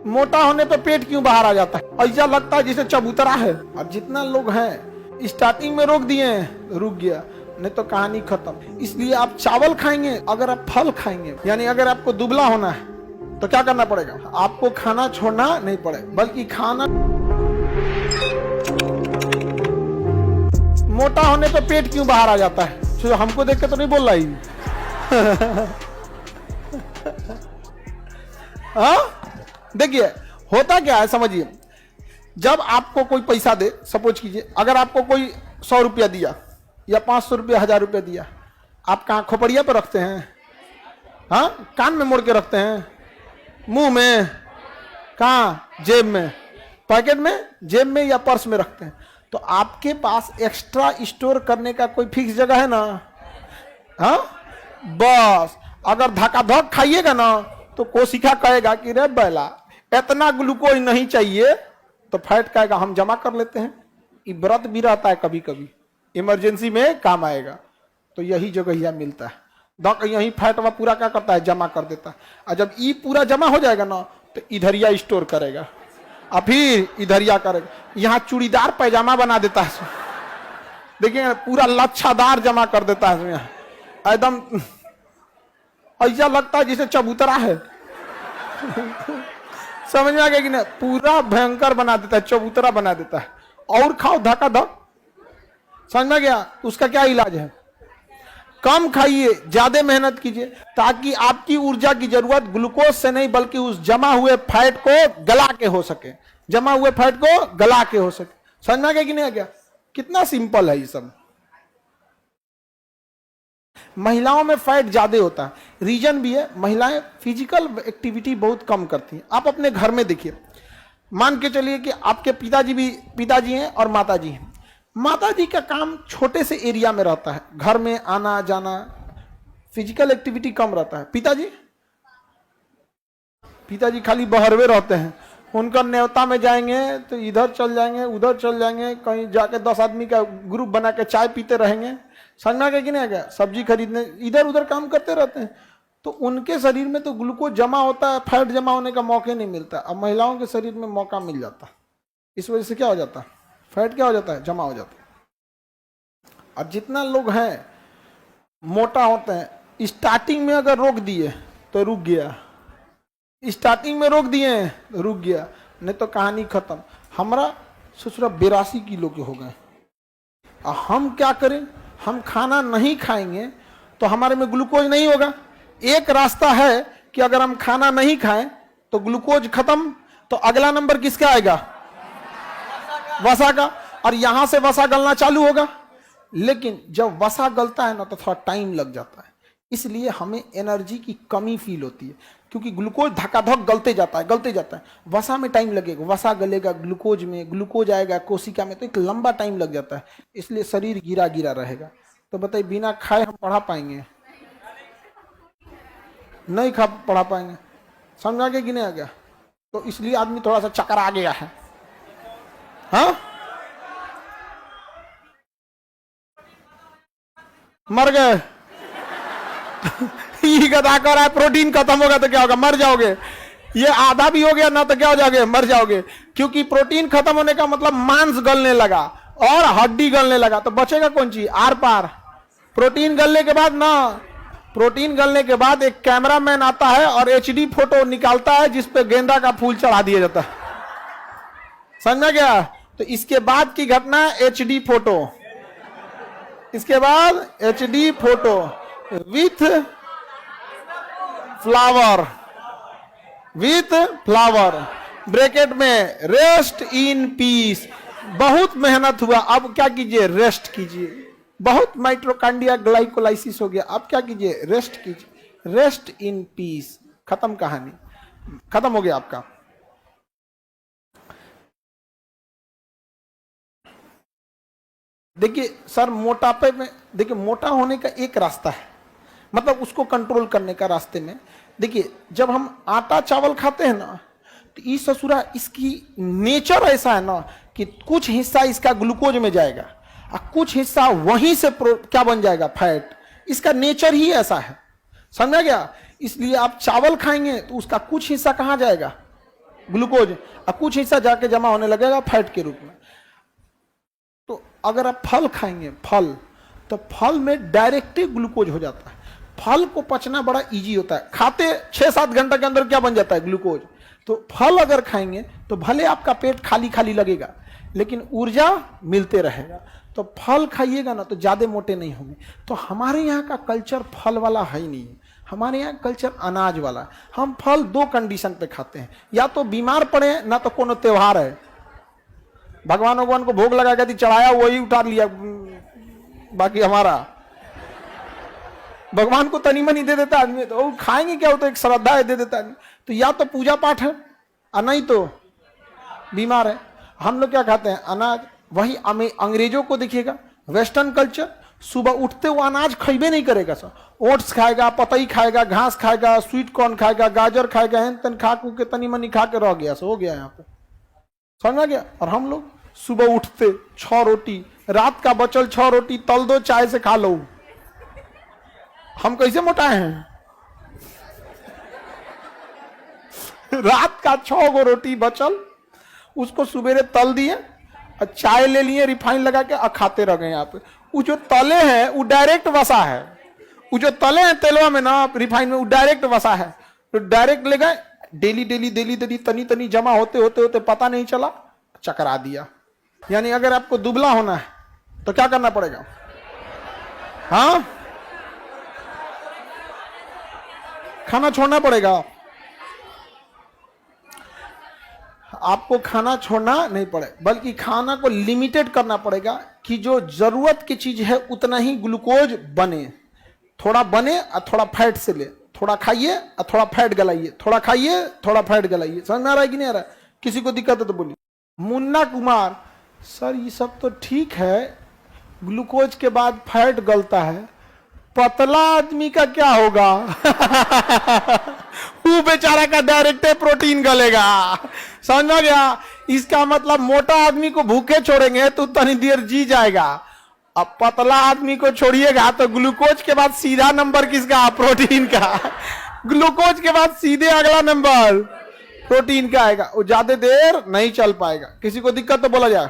मोटा होने पे पेट क्यों बाहर आ जाता है? ऐसा लगता है जैसे चबूतरा है। और जितना लोग हैं स्टार्टिंग में रोक दिए हैं, रुक गया, नहीं तो कहानी खत्म। इसलिए आप चावल खाएंगे, अगर आप फल खाएंगे, यानी अगर आपको दुबला होना है तो क्या करना पड़ेगा? आपको खाना छोड़ना नहीं पड़ेगा, बल्कि खाना। मोटा होने पे पेट क्यों बाहर आ जाता है? तो हमको देख के तो नहीं बोल रहा ही। हाँ, देखिए होता क्या है, समझिए। जब आपको कोई पैसा दे, सपोज कीजिए अगर आपको कोई 100 रुपया दिया या 500 रुपया, 1000 रुपया दिया, आप कहाँ खोपड़िया पर रखते हैं? हाँ, कान में मोड़ के रखते हैं, मुंह में, कहाँ, जेब में, पैकेट में, जेब में या पर्स में रखते हैं। तो आपके पास एक्स्ट्रा स्टोर करने का कोई फिक्स जगह है ना? हाँ, बस अगर धक्का-धक खाइएगा ना तो कोशिका कहेगा कि रे बैला इतना ग्लूकोज नहीं चाहिए, तो फैट कहेगा हम जमा कर लेते हैं। ये व्रत भी रहता है, कभी कभी इमरजेंसी में काम आएगा। तो यही जगह मिलता है, यही फैट वा पूरा क्या करता है, जमा कर देता है। और जब ये पूरा जमा हो जाएगा ना तो इधरिया स्टोर करेगा और फिर इधरिया करेगा। यहाँ चूड़ीदार पैजामा बना देता है, देखिए पूरा लच्छादार जमा कर देता है यहाँ, एकदम ऐसा लगता है जैसे चबूतरा है। समझ में आ गया कि नहीं? पूरा भयंकर बना देता है, चबूतरा बना देता है। और खाओ धक्का धक, समझ में गया? उसका क्या इलाज है? कम खाइए, ज्यादा मेहनत कीजिए, ताकि आपकी ऊर्जा की जरूरत ग्लूकोज से नहीं बल्कि उस जमा हुए फैट को गला के हो सके, जमा हुए फैट को गला के हो सके। समझ में आ गया कि नहीं आ गया? कितना सिंपल है ये सब। महिलाओं में फैट ज्यादा होता है, रीजन भी है, महिलाएं फिजिकल एक्टिविटी बहुत कम करती हैं। आप अपने घर में देखिए, मान के चलिए कि आपके पिताजी हैं और माताजी हैं। माताजी का काम छोटे से एरिया में रहता है, घर में आना जाना, फिजिकल एक्टिविटी कम रहता है। पिताजी खाली बहरवे रहते हैं। उनका न्योता में जाएंगे तो इधर चल जाएंगे, उधर चल जाएंगे, कहीं जाके 10 आदमी का ग्रुप बना के चाय पीते रहेंगे, समझना कि नहीं आएगा, सब्जी खरीदने इधर उधर काम करते रहते हैं। तो उनके शरीर में तो ग्लूकोज जमा होता है, फैट जमा होने का मौका नहीं मिलता। अब महिलाओं के शरीर में मौका मिल जाता है, इस वजह से क्या हो जाता है, फैट क्या हो जाता है, जमा हो जाता है। और जितना लोग हैं मोटा होते हैं, स्टार्टिंग में अगर रोक दिए तो रुक गया, स्टार्टिंग में रोक दिए तो रुक गया, नहीं तो कहानी खत्म। हमारा ससुरा 82 किलो के हो गए। और हम क्या करें? हम खाना नहीं खाएंगे तो हमारे में ग्लूकोज नहीं होगा। एक रास्ता है कि अगर हम खाना नहीं खाएं तो ग्लूकोज खत्म, तो अगला नंबर किसका आएगा? वसा का। और यहां से वसा गलना चालू होगा। लेकिन जब वसा गलता है ना तो थोड़ा टाइम लग जाता है, इसलिए हमें एनर्जी की कमी फील होती है, क्योंकि ग्लूकोज धक्का-धक गलते जाता है। वसा में टाइम लगेगा, वसा गलेगा ग्लूकोज में, ग्लूकोज आएगा कोशिका में, तो एक लंबा टाइम लग जाता है, इसलिए शरीर गिरा गिरा रहेगा। तो बताइए बिना खाए हम पढ़ा पाएंगे? नहीं पढ़ा पाएंगे। समझा गया कि नहीं आ गया? तो इसलिए आदमी थोड़ा सा चक्कर आ गया है। हाँ, मर गए। ये गधा कह रहा है प्रोटीन खत्म होगा तो क्या होगा, मर जाओगे। ये आधा भी हो गया ना तो क्या हो जाओगे, मर जाओगे। क्योंकि प्रोटीन खत्म होने का मतलब मांस गलने लगा और हड्डी गलने लगा, तो बचेगा कौन चीज? Are par. प्रोटीन गलने के बाद एक कैमरामैन आता है और HD फोटो निकालता है जिसपे गेंदा का फूल चढ़ा दिया जाता है। समझ गया? तो इसके बाद की घटना HD फोटो, इसके बाद HD photo with flower bracket में रेस्ट इन पीस। बहुत मेहनत हुआ, अब क्या कीजिए, रेस्ट कीजिए। बहुत माइटोकॉन्ड्रिया ग्लाइकोलाइसिस हो गया, अब क्या कीजिए, रेस्ट कीजिए। रेस्ट इन पीस, खत्म कहानी, खत्म हो गया आपका। देखिए सर, मोटापे में देखिए मोटा होने का एक रास्ता है, मतलब उसको कंट्रोल करने का रास्ते में देखिए, जब हम आटा चावल खाते हैं ना तो इस ससुरा इसकी नेचर ऐसा है ना कि कुछ हिस्सा इसका ग्लूकोज में जाएगा और कुछ हिस्सा वहीं से क्या बन जाएगा, फैट। इसका नेचर ही ऐसा है, समझा गया? इसलिए आप चावल खाएंगे तो उसका कुछ हिस्सा कहाँ जाएगा, ग्लूकोज, और कुछ हिस्सा जाके जमा होने लगेगा फैट के रूप में। तो अगर आप फल खाएंगे, फल, तो फल में डायरेक्ट ग्लूकोज हो जाता है। फल को पचना बड़ा इजी होता है, खाते 6-7 घंटे के अंदर क्या बन जाता है, ग्लूकोज। तो फल अगर खाएंगे तो भले आपका पेट खाली खाली लगेगा, लेकिन ऊर्जा मिलते रहेगा। तो फल खाइएगा ना तो ज्यादा मोटे नहीं होंगे। तो हमारे यहाँ का कल्चर फल वाला है ही नहीं, हमारे यहाँ कल्चर अनाज वाला। हम फल 2 कंडीशन पे खाते हैं, या तो बीमार पड़े ना तो कोनो त्योहार है, भगवान को भोग लगा के चढ़ाया वही उतार लिया, बाकी हमारा भगवान को तनी मनी दे देता आदमी, तो वो खाएंगे क्या, वो तो एक श्रद्धा है, दे देता आदमी। तो या तो पूजा पाठ है और नहीं तो बीमार है। हम लोग क्या खाते हैं, अनाज। वही अंग्रेजों को देखिएगा, वेस्टर्न कल्चर, सुबह उठते वो अनाज खइबे नहीं करेगा सर, ओट्स खाएगा, पतई खाएगा, घास खाएगा, स्वीट कॉर्न खाएगा, गाजर खाएगा, हेन तेन खा के तनी मनी खा के रह गया, सो हो गया यहाँ पे, समझ गया। और हम लोग सुबह उठते 6 रोटी, रात का बचल 6 रोटी तल दो, चाय से खा लो। हम कैसे मोटाए हैं? रात का 6 गो रोटी बचल, उसको सुबेरे तल दिए और चाय ले लिए रिफाइन लगा के, और खाते रह गए। यहाँ पे वो जो तले हैं वो डायरेक्ट वसा है, वो जो तले हैं तेलवा में ना रिफाइन में, वो डायरेक्ट वसा है। तो डायरेक्ट ले गए, डेली डेली डेली डेली तनी तनी जमा होते होते होते पता नहीं चला, चकरा दिया। यानी अगर आपको दुबला होना है तो क्या करना पड़ेगा? हाँ, खाना छोड़ना पड़ेगा। आपको खाना छोड़ना नहीं पड़े, बल्कि खाना को लिमिटेड करना पड़ेगा कि जो जरूरत की चीज है उतना ही ग्लूकोज बने, थोड़ा बने और थोड़ा फैट से ले, थोड़ा खाइए और थोड़ा फैट गलाइए, थोड़ा खाइए थोड़ा फैट गलाइए। समझ में आ रहा है कि नहीं आ रहा है? किसी को दिक्कत है तो बोलिए। मुन्ना कुमार, सर ये सब तो ठीक है, ग्लूकोज के बाद फैट गलता है, पतला आदमी का क्या होगा? वो बेचारा का डायरेक्ट प्रोटीन गलेगा, समझ में गया? इसका मतलब मोटा आदमी को भूखे छोड़ेंगे तो तनी देर जी जाएगा, अब पतला आदमी को छोड़िएगा तो ग्लूकोज के बाद सीधा नंबर किसका? प्रोटीन का। ग्लूकोज के बाद सीधे अगला नंबर प्रोटीन का आएगा, वो ज्यादा देर नहीं चल पाएगा। किसी को दिक्कत तो बोला जाए।